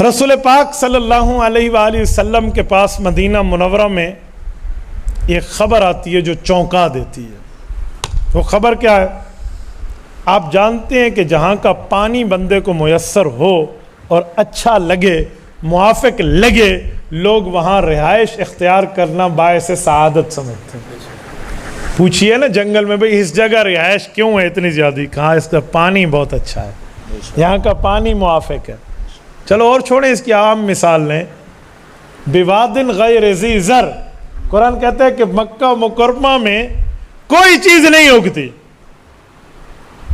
رسول پاک صلی اللہ علیہ وآلہ وسلم کے پاس مدینہ منورہ میں ایک خبر آتی ہے جو چونکا دیتی ہے۔ وہ خبر کیا ہے؟ آپ جانتے ہیں کہ جہاں کا پانی بندے کو میسر ہو اور اچھا لگے، موافق لگے، لوگ وہاں رہائش اختیار کرنا باعث سعادت سمجھتے ہیں۔ پوچھئے نا جنگل میں بھئی اس جگہ رہائش کیوں ہے اتنی زیادہ؟ کہاں اس کا پانی بہت اچھا ہے، یہاں کا پانی موافق ہے۔ چلو اور چھوڑیں، اس کی عام مثال لیں، بوادن غیر ذی زر، قرآن کہتا ہے کہ مکہ مکرمہ میں کوئی چیز نہیں اگتی،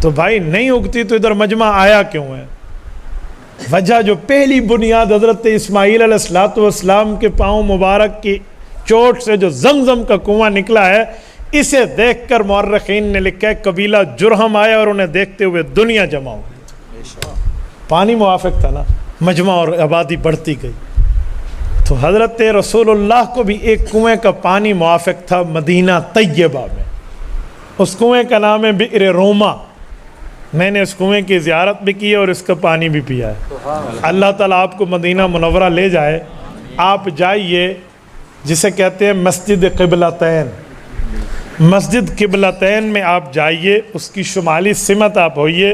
تو بھائی نہیں اگتی تو ادھر مجمع آیا کیوں ہے؟ وجہ جو پہلی بنیاد حضرت اسماعیل علیہ السلام کے پاؤں مبارک کی چوٹ سے جو زمزم کا کنواں نکلا ہے، اسے دیکھ کر مورخین نے لکھا ہے قبیلہ جرہم آیا اور انہیں دیکھتے ہوئے دنیا جمع ہو گئی۔ پانی موافق تھا نا، مجمع اور آبادی بڑھتی گئی۔ تو حضرت رسول اللہ کو بھی ایک کنویں کا پانی موافق تھا مدینہ طیبہ میں، اس کنویں کا نام ہے بئر روما۔ میں نے اس کنویں کی زیارت بھی کی ہے اور اس کا پانی بھی پیا ہے۔ اللہ تعالیٰ آپ کو مدینہ منورہ لے جائے، آپ جائیے، جسے کہتے ہیں مسجد قبلتین، مسجد قبلتین میں آپ جائیے، اس کی شمالی سمت آپ ہوئیے،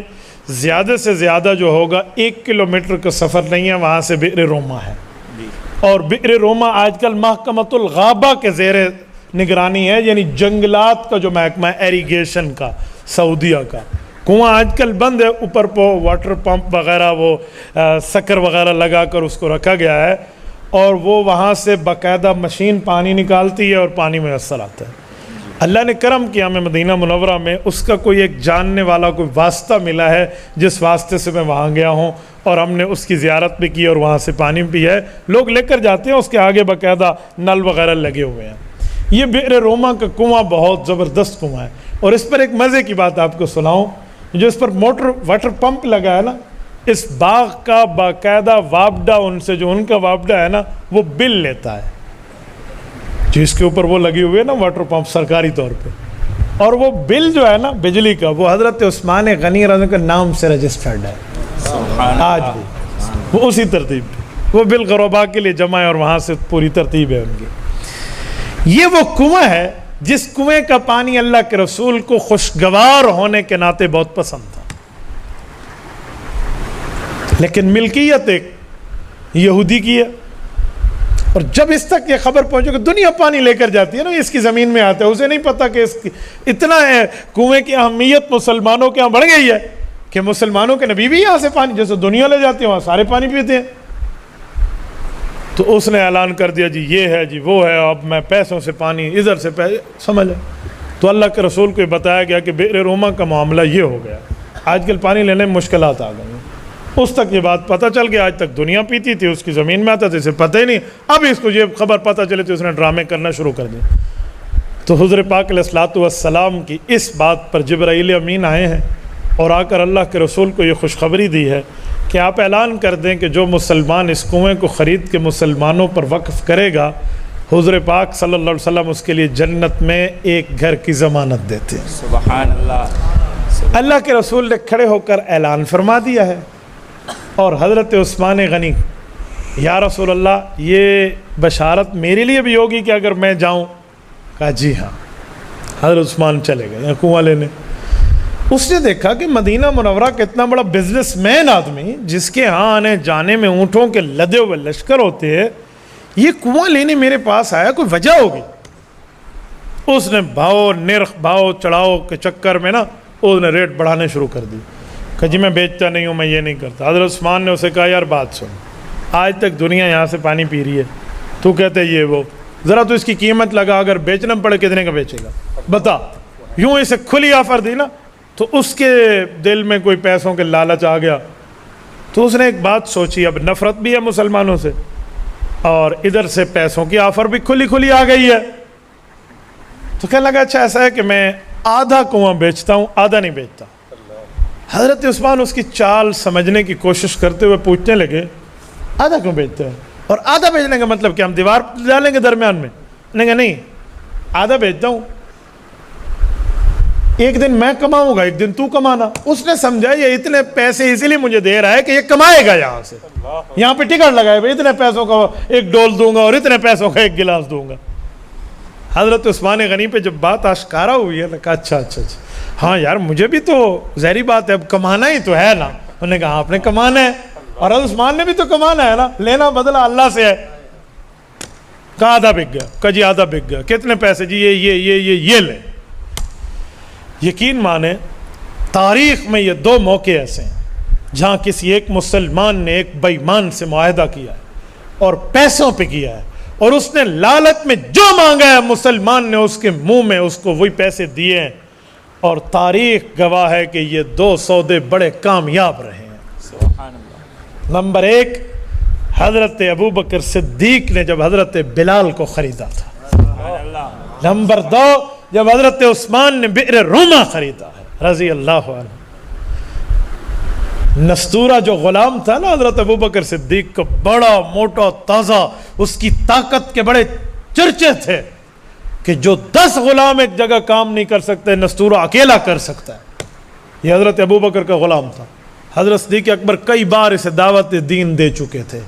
زیادہ سے زیادہ جو ہوگا 1 کلومیٹر کا سفر نہیں ہے، وہاں سے بئر روما ہے۔ اور بئر روما آج کل محکمۃ الغابہ کے زیر نگرانی ہے، یعنی جنگلات کا جو محکمہ ہے ایریگیشن کا، سعودیہ کا۔ کنواں آج کل بند ہے، اوپر پہ واٹر پمپ وغیرہ وہ سکر وغیرہ لگا کر اس کو رکھا گیا ہے، اور وہ وہاں سے باقاعدہ مشین پانی نکالتی ہے اور پانی میسر آتا ہے۔ اللہ نے کرم کیا، ہمیں مدینہ منورہ میں اس کا کوئی ایک جاننے والا کوئی واسطہ ملا ہے، جس واسطے سے میں وہاں گیا ہوں اور ہم نے اس کی زیارت بھی کی اور وہاں سے پانی بھی ہے۔ لوگ لے کر جاتے ہیں، اس کے آگے باقاعدہ نل وغیرہ لگے ہوئے ہیں۔ یہ بئر روما کا کنواں بہت زبردست کنواں ہے، اور اس پر ایک مزے کی بات آپ کو سناؤں، جو اس پر واٹر پمپ لگا ہے نا، اس باغ کا باقاعدہ وابڈہ ان سے، جو ان کا وابڈہ ہے نا، وہ بل لیتا ہے، جو اس کے اوپر وہ لگی ہوئے نا واٹر پمپ سرکاری طور پہ، اور وہ بل جو ہے نا بجلی کا، وہ حضرت عثمان غنی رضی اللہ کے نام سے رجسٹرڈ ہے آج بھی، وہ اسی ترتیب پہ وہ بل غربا کے لیے جمع ہے، اور وہاں سے پوری ترتیب ہے ان کی۔ یہ وہ کنواں ہے جس کنویں کا پانی اللہ کے رسول کو خوشگوار ہونے کے ناطے بہت پسند تھا، لیکن ملکیت ایک یہودی کی ہے۔ اور جب اس تک یہ خبر پہنچے کہ دنیا پانی لے کر جاتی ہے نا، اس کی زمین میں آتا ہے، اسے نہیں پتا کہ اتنا کنویں کی اہمیت مسلمانوں کے یہاں بڑھ گئی ہے کہ مسلمانوں کے نبی بھی یہاں سے پانی، جیسے دنیا لے جاتی ہے وہاں سارے پانی پیتے ہیں۔ تو اس نے اعلان کر دیا جی یہ ہے جی وہ ہے، اب میں پیسوں سے پانی ادھر سے سمجھ لیں۔ تو اللہ کے رسول کو یہ بتایا گیا کہ بئر روما کا معاملہ یہ ہو گیا، آج کل پانی لینے میں مشکلات آ گئی۔ اس تک یہ بات پتہ چل گیا، آج تک دنیا پیتی تھی، اس کی زمین میں آتا تھا، اسے پتہ ہی نہیں، اب اس کو یہ خبر پتہ چلے تو اس نے ڈرامے کرنا شروع کر دیا۔ تو حضور پاک علیہ السلام کی اس بات پر جبرائیل امین آئے ہیں اور آ کر اللہ کے رسول کو یہ خوشخبری دی ہے کہ آپ اعلان کر دیں کہ جو مسلمان اس کنویں کو خرید کے مسلمانوں پر وقف کرے گا، حضور پاک صلی اللہ علیہ وسلم اس کے لیے جنت میں ایک گھر کی ضمانت دیتے ہیں۔ سبحان اللہ۔ اللہ کے رسول نے کھڑے ہو کر اعلان فرما دیا ہے، اور حضرت عثمان غنی، یا رسول اللہ یہ بشارت میرے لیے بھی ہوگی کہ اگر میں جاؤں؟ کہا جی ہاں۔ حضرت عثمان چلے گئے کنواں لینے۔ اس نے دیکھا کہ مدینہ منورہ کا اتنا بڑا بزنس مین آدمی، جس کے ہاں آنے جانے میں اونٹوں کے لدے ہوئے لشکر ہوتے ہیں، یہ کنواں لینے میرے پاس آیا، کوئی وجہ ہوگی۔ اس نے بھاؤ نرخ بھاؤ چڑھاؤ کے چکر میں نا اس نے ریٹ بڑھانے شروع کر دی کہ جی میں بیچتا نہیں ہوں، میں یہ نہیں کرتا۔ حضرت عثمان نے اسے کہا یار بات سن، آج تک دنیا یہاں سے پانی پی رہی ہے، تو کہتے یہ وہ، ذرا تو اس کی قیمت لگا، اگر بیچنا پڑے کتنے کا بیچے گا بتا۔ یوں اسے کھلی آفر دی نا، تو اس کے دل میں کوئی پیسوں کے لالچ آ گیا، تو اس نے ایک بات سوچی، اب نفرت بھی ہے مسلمانوں سے، اور ادھر سے پیسوں کی آفر بھی کھلی آ گئی ہے، تو کہنے لگا اچھا ایسا ہے کہ میں آدھا کنواں بیچتا ہوں، آدھا نہیں بیچتا۔ حضرت عثمان اس کی چال سمجھنے کی کوشش کرتے ہوئے پوچھنے لگے آدھا کیوں بیچتے ہیں؟ اور آدھا بیچنے کا مطلب کہ ہم دیوار ڈالیں گے درمیان میں؟ نہیں آدھا بیچتا ہوں۔ ایک دن میں کماؤں گا، ایک دن تو کمانا۔ اس نے سمجھا یہ اتنے پیسے اسی لیے مجھے دے رہا ہے کہ یہ کمائے گا یہاں سے، یہاں پہ ٹکٹ لگائے بھائی اتنے پیسوں کا ایک ڈول دوں گا اور اتنے پیسوں کا ایک گلاس دوں گا۔ حضرت عثمان غنی پہ جب بات آشکارا ہوئی ہے نے کہا اچھا ہاں یار مجھے بھی تو ظاہری بات ہے اب کمانا ہی تو ہے نا۔ انہوں نے کہا آپ نے کمانا ہے اور حضرت عثمان نے بھی تو کمانا ہے نا، لینا بدلہ اللہ سے ہے۔ کہا آدھا بک گیا، کہا جی آدھا بک گیا، کتنے پیسے؟ جی یہ لیں۔ یقین مانے تاریخ میں یہ دو موقع ایسے ہیں جہاں کسی ایک مسلمان نے ایک بے ایمان سے معاہدہ کیا ہے اور پیسوں پہ کیا ہے، اور اس نے لالچ میں جو مانگا ہے مسلمان نے اس کے منہ میں اس کو وہی پیسے دیے ہیں، اور تاریخ گواہ ہے کہ یہ دو سودے بڑے کامیاب رہے ہیں۔ سبحان اللہ۔ نمبر ایک، حضرت ابوبکر صدیق نے جب حضرت بلال کو خریدا تھا۔ سبحان اللہ۔ نمبر دو، جب حضرت عثمان نے بئر روما خریدا ہے رضی اللہ عنہ۔ نستورہ جو غلام تھا نا حضرت ابوبکر صدیق کا، بڑا موٹا تازہ، اس کی طاقت کے بڑے چرچے تھے کہ جو 10 غلام ایک جگہ کام نہیں کر سکتے نستورہ اکیلا کر سکتا ہے۔ یہ حضرت ابوبکر کا غلام تھا۔ حضرت صدیق اکبر کئی بار اسے دعوت دین دے چکے تھے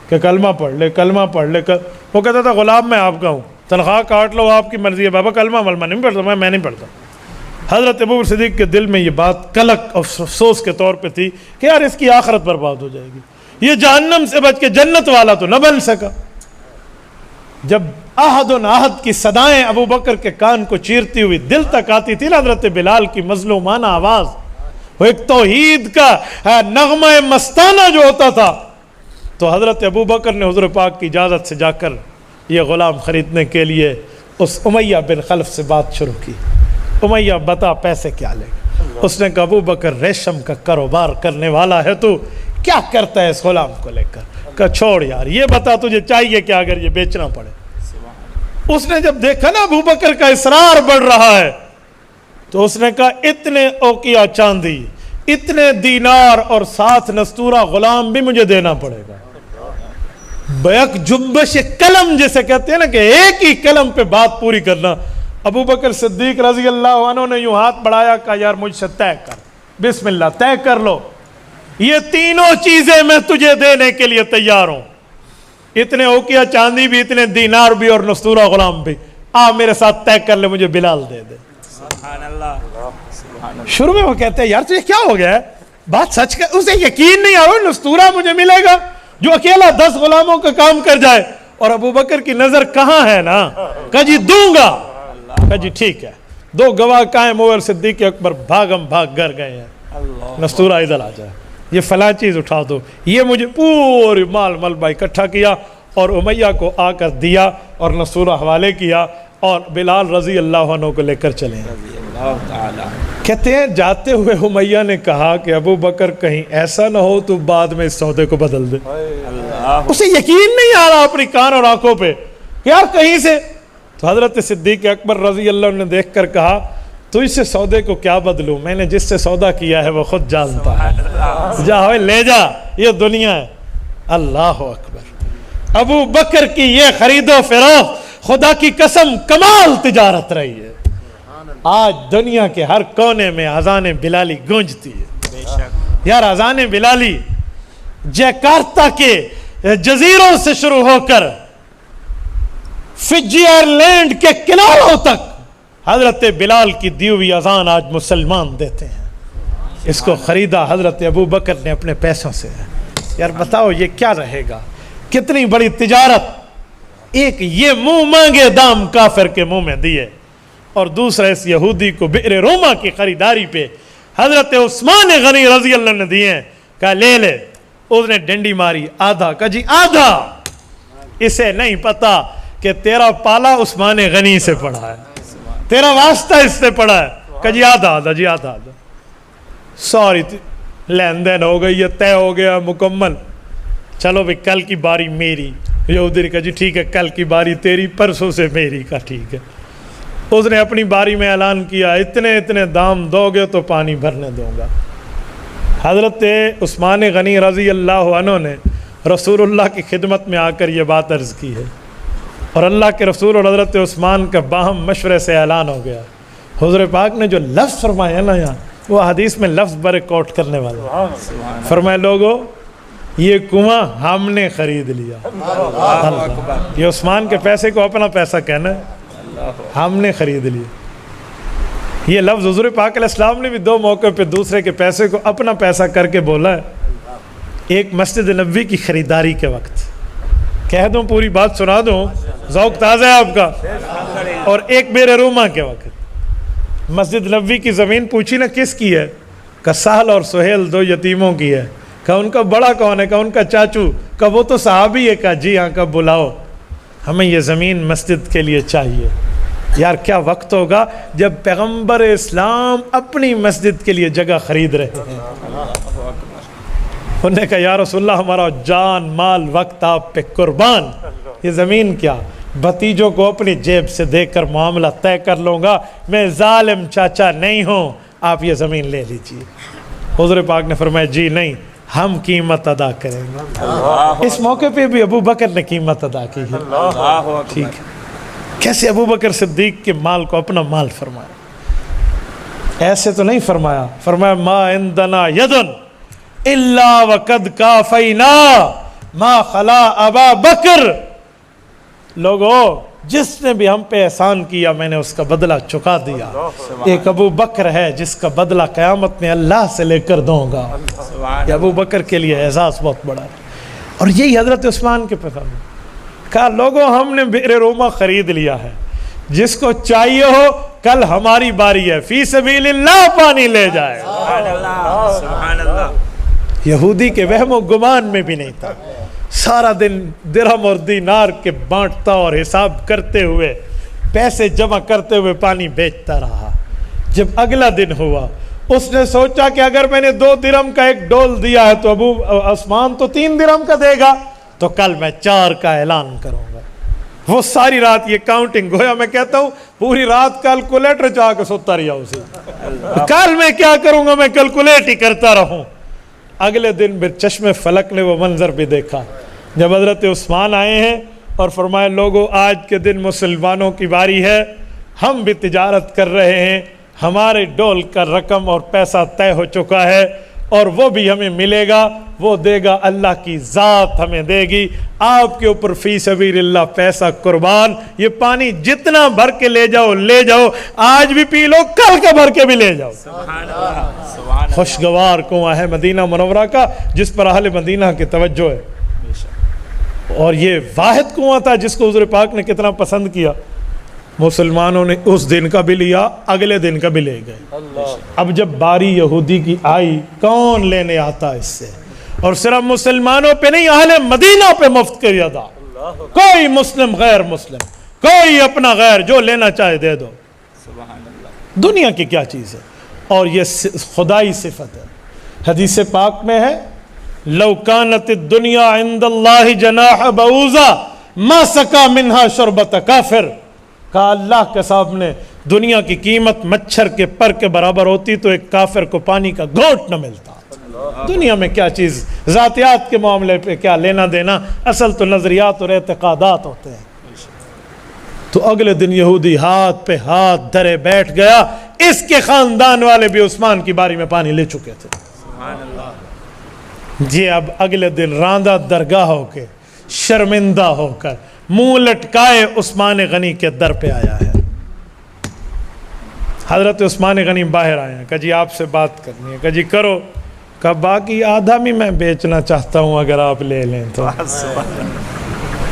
کہ کلمہ پڑھ لے، کلمہ پڑھ لے۔ وہ کہتا تھا غلام میں آپ کا ہوں، تنخواہ کاٹ لو آپ کی مرضی ہے، بابا کلمہ ملمہ نہیں پڑھتا، میں نہیں پڑھتا۔ حضرت ابوبکر صدیق کے دل میں یہ بات کلک افسوس کے طور پہ تھی کہ یار اس کی آخرت برباد ہو جائے گی، یہ جہنم سے بچ کے جنت والا تو نہ بن سکا۔ جب احد احد کی صدائیں ابوبکر کے کان کو چیرتی ہوئی دل تک آتی تھی نا حضرت بلال کی مظلومانہ آواز، وہ ایک توحید کا نغمہ مستانہ جو ہوتا تھا، تو حضرت ابوبکر نے حضور پاک کی اجازت سے جا کر یہ غلام خریدنے کے لیے اس امیہ بن خلف سے بات شروع کی۔ امیہ بتا پیسے کیا لے گا؟ اس نے کہا ابوبکر ریشم کا کاروبار کرنے والا ہے، تو کیا کرتا ہے اس غلام کو لے کر؟ کہا چھوڑ یار، یہ بتا تجھے چاہیے کیا اگر یہ بیچنا پڑے؟ اس نے جب دیکھا نا ابوبکر کا اصرار بڑھ رہا ہے تو اس نے کہا اتنے اوقیہ چاندی، اتنے دینار اور 7 نستورہ غلام بھی مجھے دینا پڑے گا۔ بیک جنبش قلم جسے کہتے ہیں نا کہ ایک ہی قلم پہ بات پوری کرنا۔ ابوبکر صدیق رضی اللہ عنہ نے یوں ہاتھ بڑھایا، کہا یار مجھ سے طے کر، بسم اللہ طے کر لو، یہ تینوں چیزیں میں تجھے دینے کے لیے تیار ہوں، اتنے اوقیہ چاندی بھی، اتنے دینار بھی اور نستورہ غلام بھی، میرے ساتھ طے کر لے، مجھے بلال دے دے۔ سبحان اللہ۔ شروع میں وہ کہتے ہیں یار تجھے کیا ہو گیا ہے، بات سچ کر، اسے یقین نہیں آ رہا نستورہ مجھے ملے گا جو اکیلا 10 غلاموں کا کام کر جائے، اور ابوبکر کی نظر کہاں ہے نا، کہا جی دوں گا، کہا جی ٹھیک ہے۔ 2 گواہ قائم ہوئے اور صدیق اکبر بھاگم بھاگ گھر گئے ہیں، نستورہ ادھر آ جائے، یہ فلاں چیز اٹھا دو، یہ مجھے پوری مال ملبہ اکٹھا کیا اور امیہ کو آ کر دیا اور نستورہ حوالے کیا، اور بلال رضی اللہ عنہ کو لے کر چلے ہیں۔ رضی اللہ تعالی۔ کہتے ہیں جاتے ہوئے امیہ نے کہا کہ ابوبکر کہیں ایسا نہ ہو تو بعد میں اس سودے کو بدل دے۔ اللہ۔ اسے یقین نہیں آ رہا اپنی کان اور آنکھوں پہ کہ یار کہیں سے، تو حضرت صدیق اکبر رضی اللہ عنہ نے دیکھ کر کہا تو اس سے سودے کو کیا بدلوں، میں نے جس سے سودا کیا ہے وہ خود جانتا ہے، جا ہوئے لے جا، یہ دنیا ہے۔ اللہ اکبر۔ ابو بکر کی یہ خرید و فروخت خدا کی قسم کمال تجارت رہی ہے۔ آج دنیا کے ہر کونے میں اذان بلالی گونجتی ہے۔ بے شک۔ یار اذان بلالی جیکارتا کے جزیروں سے شروع ہو کر فجی آئرلینڈ کے کناروں تک حضرت بلال کی دی ہوئی اذان آج مسلمان دیتے ہیں۔ اس کو خریدا حضرت ابو بکر نے اپنے پیسوں سے۔ یار بتاؤ یہ کیا رہے گا، کتنی بڑی تجارت۔ ایک یہ منہ مانگے دام کافر کے منہ میں دیے، اور دوسرا اس یہودی کو بئر روما کی خریداری پہ حضرت عثمان غنی رضی اللہ عنہ نے دیے ہیں۔ کہا لے لے، اس نے ڈنڈی ماری، آدھا، کہا جی آدھا۔ اسے نہیں پتا کہ تیرا پالا عثمان غنی سے پڑا ہے، تیرا واسطہ اس سے پڑا ہے۔ کہا جی آدھا آدھا، جی آدھا آدھا۔ سوری لین دین ہو گئی، یہ طے ہو گیا مکمل، چلو بھی کل کی باری میری۔ یہودی نے کہا جی ٹھیک ہے، کل کی باری تیری، پرسوں سے میری۔ کا ٹھیک ہے۔ اس نے اپنی باری میں اعلان کیا اتنے اتنے دام دو گے تو پانی بھرنے دوں گا۔ حضرت عثمان غنی رضی اللہ عنہ نے رسول اللہ کی خدمت میں آ کر یہ بات عرض کی ہے، اور اللہ کے رسول اور حضرت عثمان کا باہم مشورے سے اعلان ہو گیا حضور پاک نے جو لفظ فرمایا نا یہاں، وہ حدیث میں لفظ برے کوٹ کرنے والا، فرمائے لوگو یہ کنواں ہم نے خرید لیا۔ اللہ، یہ عثمان کے پیسے کو اپنا پیسہ کہنا ہے، ہم نے خرید لیا۔ یہ لفظ حضور پاک علیہ السلام نے بھی دو موقع پہ دوسرے کے پیسے کو اپنا پیسہ کر کے بولا ہے۔ ایک مسجد نبوی کی خریداری کے وقت، کہہ دوں پوری بات سنا دوں، ذوق تازہ ہے آپ کا، اور ایک بیر روما کے وقت مسجد نبوی کی زمین پوچھی نا کس کی ہے؟ کہ سہل اور سہیل دو یتیموں کی ہے۔ کہا ان کا بڑا کون ہے؟ کہا ان کا چاچو۔ کہا وہ تو صحابی ہے۔ کہا جی ہاں۔ کہا بلاؤ، ہمیں یہ زمین مسجد کے لیے چاہیے۔ یار کیا وقت ہوگا جب پیغمبر اسلام اپنی مسجد کے لیے جگہ خرید رہے ہیں۔ انہوں نے کہا یا رسول اللہ ہمارا جان مال وقت آپ پہ قربان، یہ زمین کیا، بھتیجوں کو اپنی جیب سے دے کر معاملہ طے کر لوں گا، میں ظالم چاچا نہیں ہوں، آپ یہ زمین لے لیجیے۔ حضور پاک نے فرمایا جی نہیں، ہم قیمت ادا کریں گے۔ اس موقع پہ بھی ابو بکر نے قیمت ادا کی ہے۔ ٹھیک ہے، کیسے ابو بکر صدیق کے مال کو اپنا مال فرمایا؟ ایسے تو نہیں فرمایا، فرمایا ما عندنا یدن الا وقد کافینا ما خلا ابا بکر۔ لوگو جس نے بھی ہم پہ احسان کیا میں نے اس کا بدلہ چکا دیا۔ ایک ابو بکر ہے جس کا بدلہ قیامت میں اللہ سے لے کر دوں گا۔ یہ ابو بکر کے لیے اعزاز بہت بڑا ہے۔ اور یہی حضرت عثمان کے پیغام میں کہا لوگوں ہم نے بئر روما خرید لیا ہے، جس کو چاہیے ہو کل ہماری باری ہے، فی سبیل اللہ پانی لے جائے۔ سبحان اللہ۔ یہودی کے وہم و گمان میں بھی نہیں تھا، سارا دن درہم اور دینار کے بانٹتا اور حساب کرتے ہوئے پیسے جمع کرتے ہوئے پانی بیچتا رہا۔ جب اگلا دن ہوا اس نے سوچا کہ اگر میں نے 2 درہم کا ایک ڈول دیا ہے تو ابو عثمان تو 3 درہم کا دے گا، تو کل میں 4 کا اعلان کروں گا۔ وہ ساری رات یہ کاؤنٹنگ، گویا میں کہتا ہوں پوری رات کیلکولیٹر چاہ کے سوتا رہا اسے، کل میں کیا کروں گا میں کیلکولیٹ ہی کرتا رہوں۔ اگلے دن پھر چشم فلک نے وہ منظر بھی دیکھا جب حضرت عثمان آئے ہیں اور فرمائے لوگوں آج کے دن مسلمانوں کی باری ہے، ہم بھی تجارت کر رہے ہیں، ہمارے ڈول کا رقم اور پیسہ طے ہو چکا ہے اور وہ بھی ہمیں ملے گا، وہ دے گا اللہ کی ذات ہمیں دے گی، آپ کے اوپر فی سبیل اللہ پیسہ قربان، یہ پانی جتنا بھر کے لے جاؤ لے جاؤ، آج بھی پی لو کل کا بھر کے بھی لے جاؤ۔ خوشگوار کنواں ہے مدینہ منورہ کا جس پر اہل مدینہ کی توجہ ہے، اور یہ واحد کنواں تھا جس کو حضور پاک نے کتنا پسند کیا۔ مسلمانوں نے اس دن کا بھی لیا، اگلے دن کا بھی لے گئے۔ اب جب باری یہودی کی آئی کون لینے آتا اس سے؟ اور صرف مسلمانوں پہ نہیں، اہل مدینہ پہ مفت کیا تھا، کوئی مسلم غیر مسلم، کوئی اپنا غیر، جو لینا چاہے دے دو۔ دنیا کی کیا چیز ہے؟ اور یہ خدائی صفت ہے۔ حدیث پاک میں ہے لو کانت الدنیا عند اللہ جناح بعوضہ ما سقا منہا شربت کافر۔ کہا اللہ کے سامنے دنیا کی قیمت مچھر کے پر کے برابر ہوتی تو ایک کافر کو پانی کا گھونٹ نہ ملتا۔ دنیا میں کیا چیز، ذاتیات کے معاملے پہ کیا لینا دینا، اصل تو نظریات اور اعتقادات ہوتے ہیں۔ تو اگلے دن یہودی ہاتھ پہ ہاتھ دھرے بیٹھ گیا، اس کے خاندان والے بھی عثمان کی باری میں پانی لے چکے تھے۔ جی اب اگلے دن راندہ درگاہ ہو کے شرمندہ ہو کر منہ لٹکائے عثمان غنی کے در پہ آیا ہے۔ حضرت عثمان غنی باہر آئے ہیں، کہا جی آپ سے بات کرنی ہے۔ کہا جی کرو۔ کہا باقی آدھا بھی میں بیچنا چاہتا ہوں اگر آپ لے لیں تو۔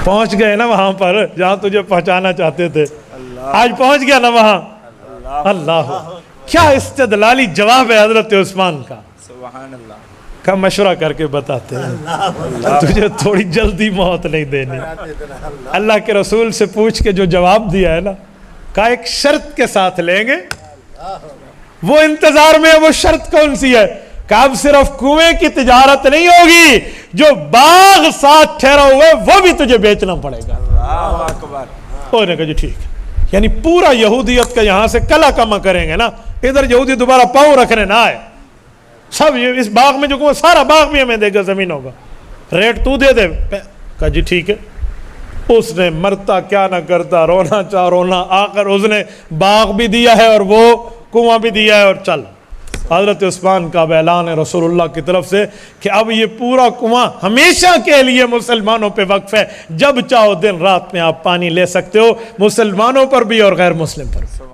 پہنچ گئے نا وہاں پر جہاں تجھے پہنچانا چاہتے تھے، آج پہنچ گیا نا وہاں۔ اللہ کیا استدلالی جواب ہے حضرت عثمان کا۔ سبحان اللہ۔ کا مشورہ کر کے بتاتے ہیں، تجھے تھوڑی جلدی موت نہیں دینی۔ اللہ کے رسول سے پوچھ کے جو جواب دیا ہے نا، کہا ایک شرط کے ساتھ لیں گے۔ وہ انتظار میں وہ شرط کون سی ہے؟ کہ اب صرف کنویں کی تجارت نہیں ہوگی، جو باغ ساتھ ٹھہرا ہوا ہے وہ بھی تجھے بیچنا پڑے گا۔ اللہ اکبر۔ انہوں نے کہا جی ٹھیک ہے۔ یعنی پورا یہودیت کا یہاں سے کلا کما کریں گے نا، ادھر یہودی دوبارہ پاؤں رکھنے نہ آئے، سب یہ اس باغ میں جو کنواں سارا باغ بھی ہمیں دے گا، زمینوں کا ریٹ تو دے دے۔ کہا جی ٹھیک ہے۔ اس نے مرتا کیا نہ کرتا، رونا چاہ رونا، آخر اس نے باغ بھی دیا ہے اور وہ کنواں بھی دیا ہے، اور چل حضرت عثمان کا اعلان ہے رسول اللہ کی طرف سے کہ اب یہ پورا کنواں ہمیشہ کے لیے مسلمانوں پہ وقف ہے، جب چاہو دن رات میں آپ پانی لے سکتے ہو، مسلمانوں پر بھی اور غیر مسلم پر بھی۔